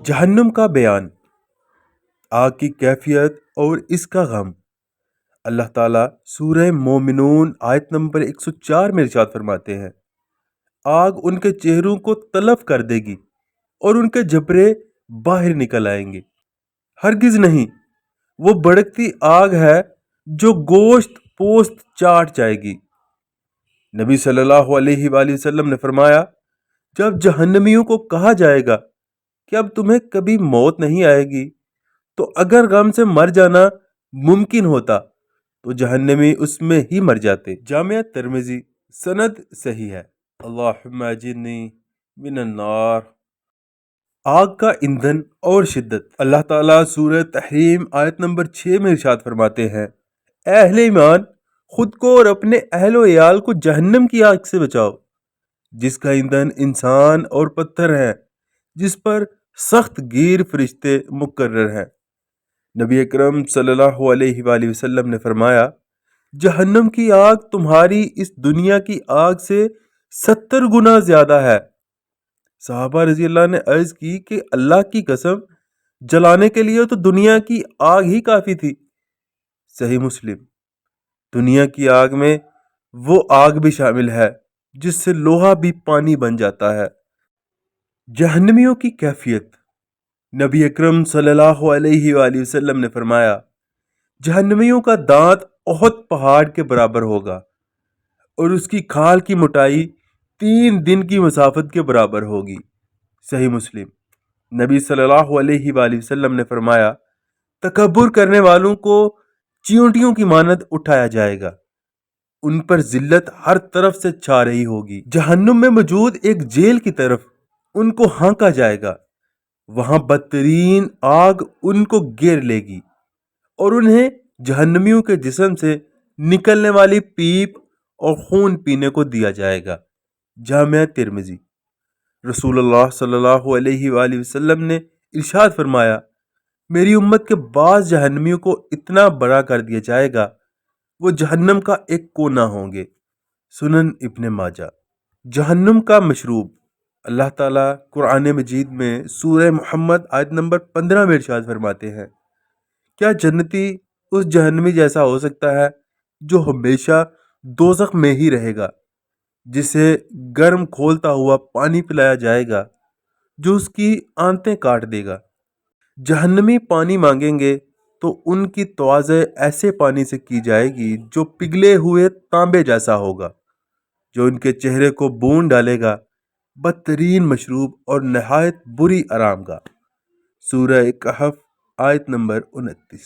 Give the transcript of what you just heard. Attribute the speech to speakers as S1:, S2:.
S1: جہنم کا بیان، آگ کی کیفیت اور اس کا غم۔ اللہ تعالیٰ سورہ مومنون آیت نمبر 104 میں ارشاد فرماتے ہیں، آگ ان کے چہروں کو تلف کر دے گی اور ان کے جبڑے باہر نکل آئیں گے۔ ہرگز نہیں، وہ بھڑکتی آگ ہے جو گوشت پوست چاٹ جائے گی۔ نبی صلی اللہ علیہ وآلہ وسلم نے فرمایا، جب جہنمیوں کو کہا جائے گا کہ اب تمہیں کبھی موت نہیں آئے گی، تو اگر غم سے مر جانا ممکن ہوتا تو جہنمی اس میں ہی مر جاتے۔ جامعہ ترمذی، سند صحیح ہے۔ اللہم اجرنی من النار۔ آگ کا ایندھن اور شدت۔ اللہ تعالیٰ سورہ تحریم آیت نمبر 6 میں ارشاد فرماتے ہیں، اے اہل ایمان، خود کو اور اپنے اہل و عیال کو جہنم کی آگ سے بچاؤ، جس کا ایندھن انسان اور پتھر ہے، جس پر سخت گیر فرشتے مقرر ہیں۔ نبی اکرم صلی اللہ علیہ وآلہ وسلم نے فرمایا، جہنم کی آگ تمہاری اس دنیا کی آگ سے 70 گنا زیادہ ہے۔ صحابہ رضی اللہ نے عرض کی کہ اللہ کی قسم، جلانے کے لیے تو دنیا کی آگ ہی کافی تھی۔ صحیح مسلم۔ دنیا کی آگ میں وہ آگ بھی شامل ہے جس سے لوہا بھی پانی بن جاتا ہے۔ جہنمیوں کی کیفیت۔ نبی اکرم صلی اللہ علیہ وآلہ وسلم نے فرمایا، جہنمیوں کا دانت احد پہاڑ کے برابر ہوگا اور اس کی کھال کی موٹائی 3 دن کی مسافت کے برابر ہوگی۔ صحیح مسلم۔ نبی صلی اللہ علیہ وآلہ وسلم نے فرمایا، تکبر کرنے والوں کو چیونٹیوں کی مانند اٹھایا جائے گا، ان پر ذلت ہر طرف سے چھا رہی ہوگی۔ جہنم میں موجود ایک جیل کی طرف ان کو ہانکا جائے گا، وہاں بدترین آگ ان کو گھیر لے گی اور انہیں جہنمیوں کے جسم سے نکلنے والی پیپ اور خون پینے کو دیا جائے گا۔ جامعہ ترمذی۔ رسول اللہ صلی اللہ علیہ وآلہ وسلم نے ارشاد فرمایا، میری امت کے بعض جہنمیوں کو اتنا بڑا کر دیا جائے گا، وہ جہنم کا ایک کونا ہوں گے۔ سنن ابن ماجہ۔ جہنم کا مشروب۔ اللہ تعالیٰ قرآن مجید میں سورہ محمد آیت نمبر 15 میں ارشاد فرماتے ہیں، کیا جنتی اس جہنمی جیسا ہو سکتا ہے جو ہمیشہ دوزخ میں ہی رہے گا، جسے گرم کھولتا ہوا پانی پلایا جائے گا جو اس کی آنتیں کاٹ دے گا۔ جہنمی پانی مانگیں گے تو ان کی توازے ایسے پانی سے کی جائے گی جو پگھلے ہوئے تانبے جیسا ہوگا، جو ان کے چہرے کو بھون ڈالے گا۔ بدترین مشروب اور نہایت بری آرام گاہ۔ سورہ کہف آیت نمبر 29۔